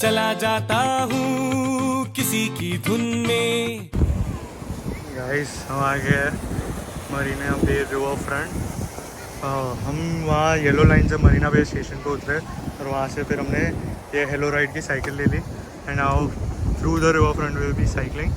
चला जाता हूँ किसी की धुन में। गाइस हम आ गए मरीना बे रिवर फ्रंट। हम वहाँ येलो लाइन से मरीना बे स्टेशन पे उतरे और वहाँ से फिर हमने ये हेलो राइड की साइकिल ले ली and now through the river front will be cycling.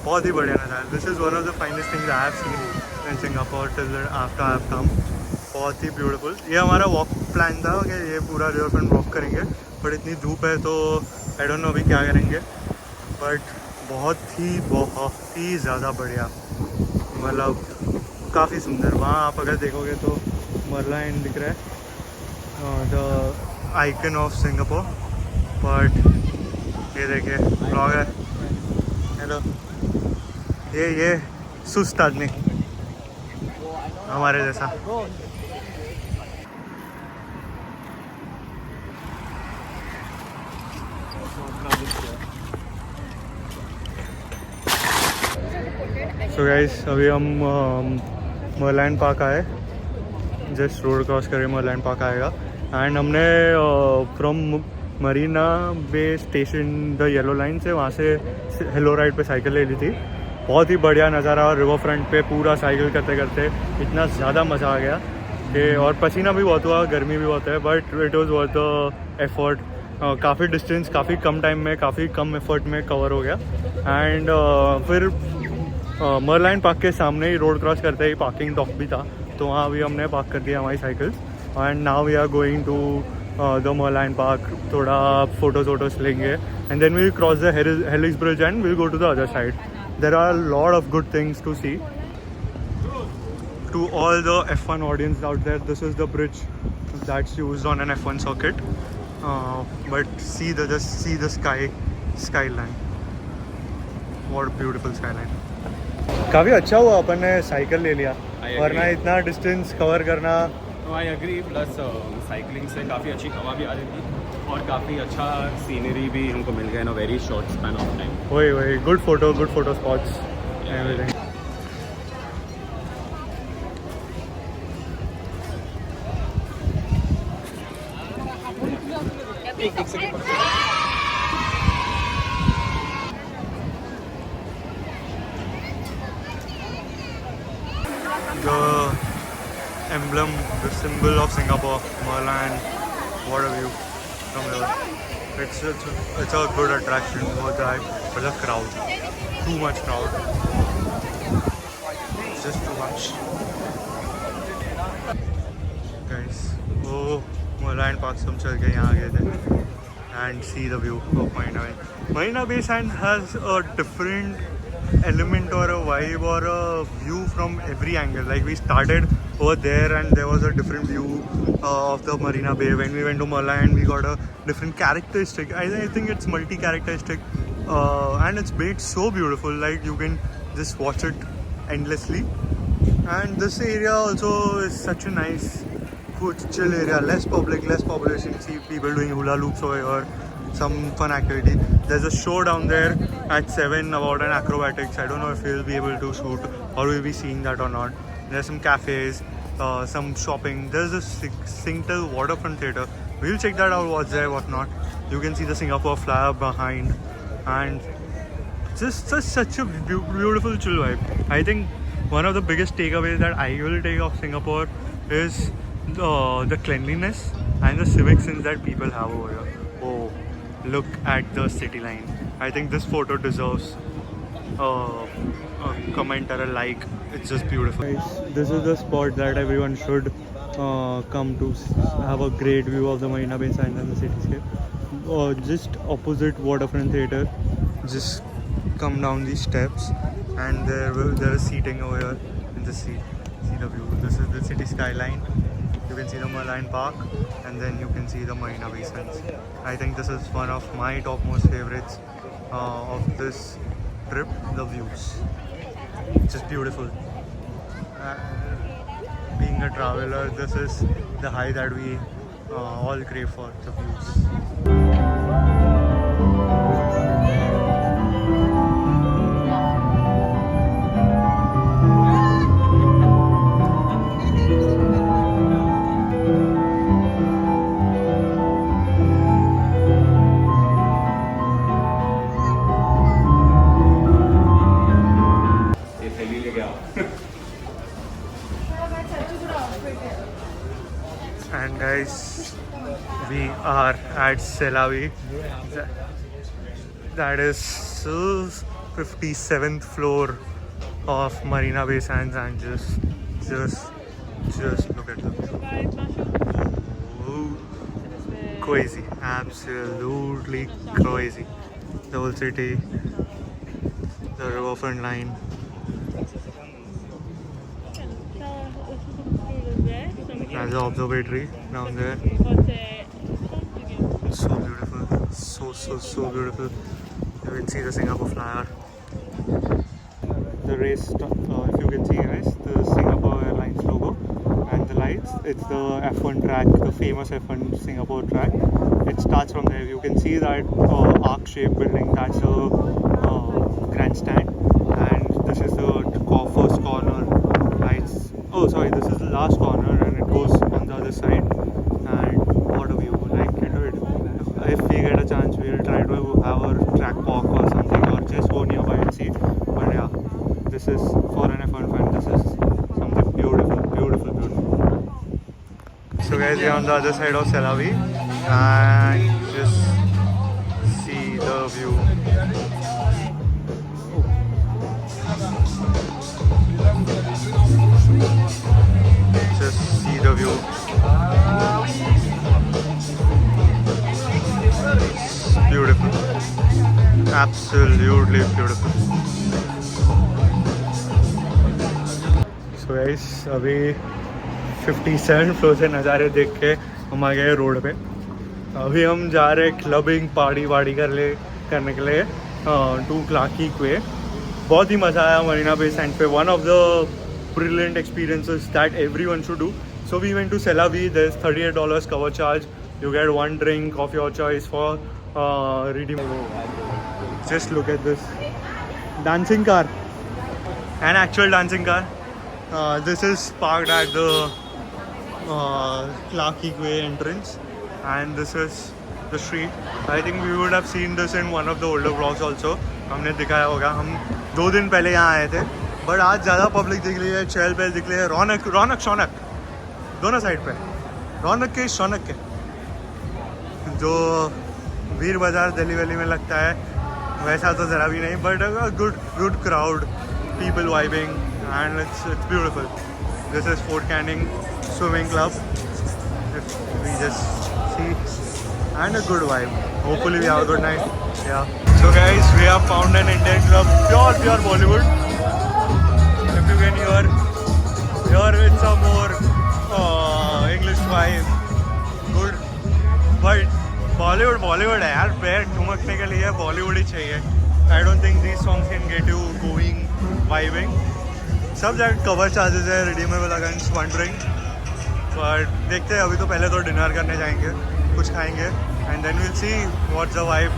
बहुत ही बढ़िया नज़ारा। This is one of the finest things I have seen in Singapore till after I have come. बहुत ही ब्यूटीफुल। ये हमारा वॉक प्लान था कि ये पूरा रिवर फ्रंट वॉक करेंगे, बट इतनी धूप है तो आई डोंट नो अभी क्या करेंगे, बट बहुत ही ज़्यादा बढ़िया, मतलब काफ़ी सुंदर। वहाँ आप अगर देखोगे तो मरलाइन दिख रहा है, the icon of Singapore. But ये देखिए ब्लॉग है। हेलो, ये सुस्त आदमी हमारे जैसा। सो गाइस अभी हम मरलाइन पार्क आए, जस्ट रोड क्रॉस करके मरलाइन पार्क आएगा एंड हमने from Marina Bay station the yellow line से वहाँ से हेलो राइड पे साइकिल ले ली थी। बहुत ही बढ़िया नज़ारा और रिवर फ्रंट पे पूरा साइकिल करते करते इतना ज़्यादा मज़ा आ गया कि, और पसीना भी बहुत हुआ, गर्मी भी बहुत है, but it was worth the effort. काफ़ी डिस्टेंस काफ़ी कम टाइम में काफ़ी कम एफर्ट में कवर हो गया एंड फिर मरलाइन पार्क के सामने ही रोड क्रॉस करते ही पार्किंग डॉक भी था, तो वहाँ भी हमने पार्क कर दिया हमारी cycles and now we are going to the Merlion park. थोड़ा फोटोज लेंगे and then we cross the Helix bridge and will go to the other side. There are lot of good things to see. To all the F1 audience out there, this is the bridge that's used on an F1 circuit. But just see the skyline. What a beautiful skyline. काफ़ी अच्छा हुआ अपन ने cycle ले लिया, वरना इतना distance cover करना। I agree, plus cycling से काफ़ी अच्छी हवा भी आ रही थी और काफ़ी अच्छा सीनरी भी हमको मिल गया in a very short span of time. वही good photo spots everything. The emblem, the symbol of Singapore, Merlion. What a view from here. It's a good attraction for drive, but the crowd, too much crowd. It's just too much. Guys, वो Merlion Park से हम चल के यहाँ गए थे and see the view of Marina Bay. Marina Bay Sands has a different element or a vibe or a view from every angle. Like we started over there and there was a different view of the Marina Bay. When we went to Merlion, we got a different characteristic. I think it's multi-characteristic and it's made so beautiful. Like you can just watch it endlessly. And this area also is such a nice, good, chill area. Less public, less population. See people doing hula loops over here. Some fun activity. There's a show down there at 7 about an acrobatics. I don't know if we'll be able to shoot or we'll be seeing that or not. There's some cafes, some shopping. There's a Singtel waterfront theatre. We'll check that out, what's there, what not. You can see the Singapore flag behind and just such a beautiful chill vibe. I think one of the biggest takeaways that I will take of Singapore is the cleanliness and the civic sense that people have over here. Oh, look at the city line. I think this photo deserves a comment or a like. It's just beautiful. Guys, this is the spot that everyone should come to have a great view of the Marina Bay Sands and the cityscape. Just opposite Waterfront Theatre. Just come down these steps and there is seating over here in the sea. See the view. This is the city skyline. You can see the Merlion Park and then you can see the Marina Bay Sands. I think this is one of my topmost favorites of this trip, the views. It's just beautiful. Being a traveler, this is the high that we all crave for, the views. are at Selawi. That is 57th floor of Marina Bay Sands, and just look at the view. Oh, crazy, absolutely crazy. The whole city, the riverfront line. There's the observatory down there. It's so beautiful, so beautiful. You can see the Singapore flower. The race, if you can see guys, the Singapore Airlines logo and the lights. It's the F1 track, the famous F1 Singapore track. It starts from there. You can see that arc-shaped building. That's the grandstand, and this is the first corner. Lights. Oh, sorry, this is the last corner, and it goes on the other side. And what a view! Like if we get a chance, we'll try to have a track walk or something, or just go nearby and see. But yeah, this is for an F1 fan. This is something beautiful. So guys, we are on the other side of Selawi, and just see the view. Just see the view. Beautiful. Absolutely beautiful. So guys, अभी 57 floor से नज़ारे देख के हम आ गए road पे. अभी हम जा रहे क्लबिंग पार्टी करने के लिए टू क्लार्की क्वे. बहुत ही मज़ा आया मरीना बे सैंड्स पे. One of the brilliant experiences that everyone should do. So we went to Selawi. There's $38 cover charge. You get one drink of your choice for redeem. Just look at this dancing car, an actual dancing car. This is parked at the Clarke Quay entrance, and this is the street. I think we would have seen this in one of the older vlogs also. हमने दिखाया होगा. हम 2 दिन पहले यहाँ आए थे, but आज ज़्यादा पब्लिक दिख रही है. चहल पहल दिख रही है. रौनक शौनक दोनों साइड पे. रौनक के शौनक के जो वीर बाज़ार दिल्ली वैली में लगता है वैसा तो ज़रा भी नहीं, but good crowd, people vibing, and it's beautiful. This is fort Canning swimming club. We just see, and a good vibe. Hopefully we have a good night. Yeah. So guys, we have found an Indian club, pure Bollywood. If you can hear with some more English vibe. Good. But Bollywood है यार. पैर ठुमकने के लिए Bollywood ही चाहिए. I don't think these songs can get you going, vibing. सब जगह cover charges है, redeemable against one drink. But देखते हैं. अभी तो पहले तो डिनर करने जाएंगे, कुछ खाएंगे, and then will see what's the vibe.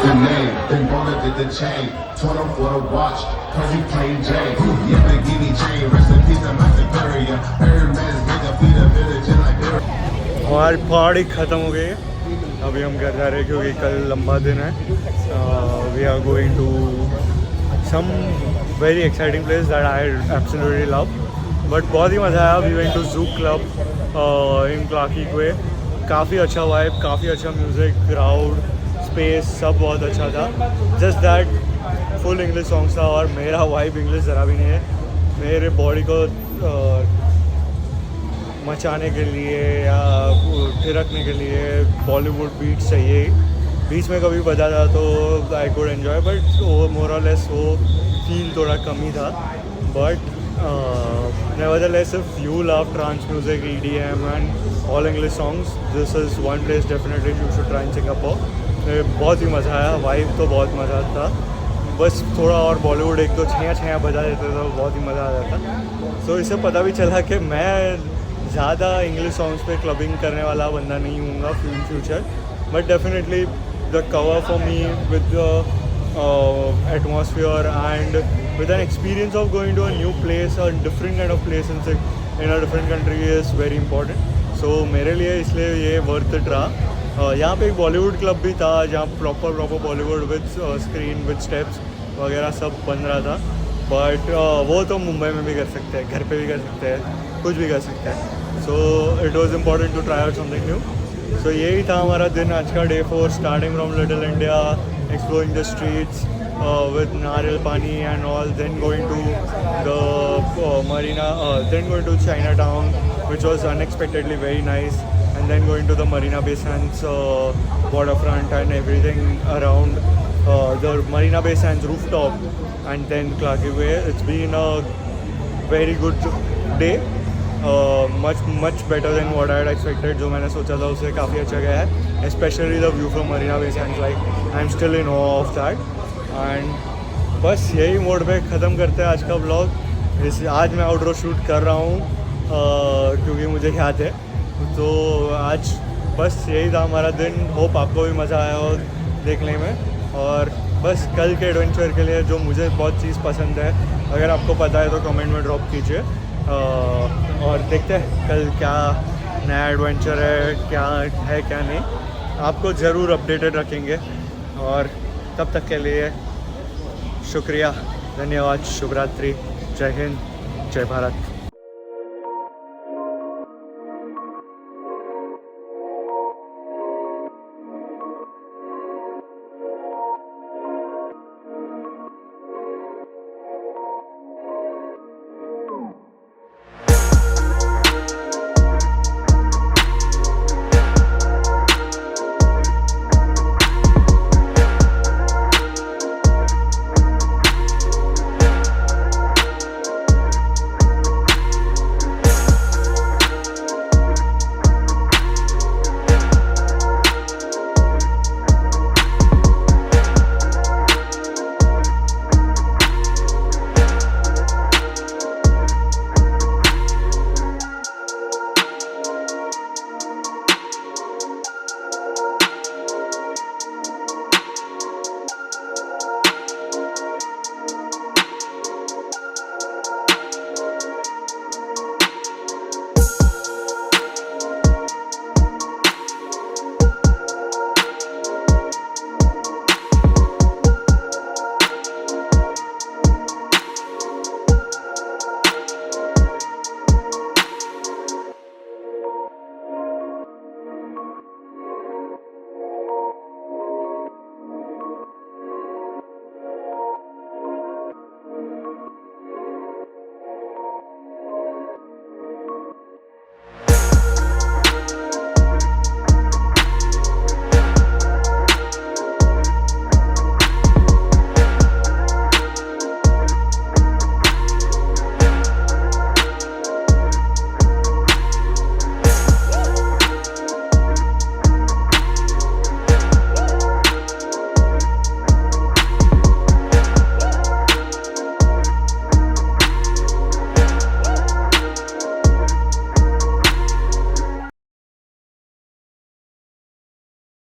The name, then Bola did the chain, torn off for the watch, cause you plain Jane. Yeah, Lamborghini chain, rest in peace to my superior. Hermes made the fleet of village in Liberia. हमारी पहाड़ी ख़त्म हो गई है. अभी हम घर जा रहे हैं क्योंकि कल लंबा दिन है. We are going to some very exciting place that I absolutely love. But बहुत ही मज़ा आया. We went to Zouk club in Clarke Quay. काफ़ी अच्छा वाइब, काफ़ी अच्छा म्यूज़िक, क्राउड, स्पेस, सब बहुत अच्छा था. Just that full English songs था, और मेरा वाइब इंग्लिश ज़रा भी नहीं है. मेरे बॉडी को मचाने के लिए या थिरकने के लिए बॉलीवुड बीट चाहिए. बीच में कभी बजा था तो आई कुड एन्जॉय, बट वो मोर और लेस वो फील थोड़ा कम ही था. But nevertheless, if you love trance music, EDM and all English songs, this is one place definitely you should try in Singapore. बहुत ही मज़ा आया. वाइब तो बहुत मज़ा था. बस थोड़ा और बॉलीवुड एक दो छैया बजा देते तो बहुत ही मज़ा आ जाता। सो इससे पता भी चला कि मैं ज़्यादा इंग्लिश सॉन्ग्स पे क्लबिंग करने वाला बंदा नहीं हूँगा in future, but definitely the cover for me with atmosphere and with an experience of going to a new place or different kind of place in a different country is very important. So मेरे लिए इसलिए ये worth it रहा। यहाँ पे एक Bollywood club भी था जहाँ proper Bollywood with screen with steps वगैरह सब बन रहा था, बट वो तो मुंबई में भी कर सकते हैं, घर पे भी कर सकते हैं, कुछ भी कर सकते हैं। So it was important to try out something new. So यही था हमारा दिन आज का, day 4, starting from little India, exploring the streets with Nariyal Pani and all, then going to the marina, then going to Chinatown, which was unexpectedly very nice, and then going to the Marina Bay Sands waterfront and everything around the Marina Bay Sands rooftop, and then Clarke Way. It's been a very good day, much better than what I had expected. जो मैंने सोचा था उससे काफ़ी अच्छा गया है, especially the view from Marina Bay Sands, like I'm still in awe of that. And बस यही मोड पे ख़त्म करते हैं आज का व्लॉग। आज मैं आउटडोर शूट कर रहा हूँ क्योंकि मुझे याद है, तो आज बस यही था हमारा दिन। होप आपको भी मज़ा आया हो देखने में, और बस कल के एडवेंचर के लिए जो मुझे बहुत चीज़ पसंद है, अगर आपको पता है तो कमेंट में ड्रॉप कीजिए, और देखते हैं कल क्या नया एडवेंचर है, क्या है क्या नहीं, आपको ज़रूर अपडेटेड रखेंगे। और तब तक के लिए शुक्रिया, धन्यवाद, शुभ रात्रि, जय हिंद, जय भारत।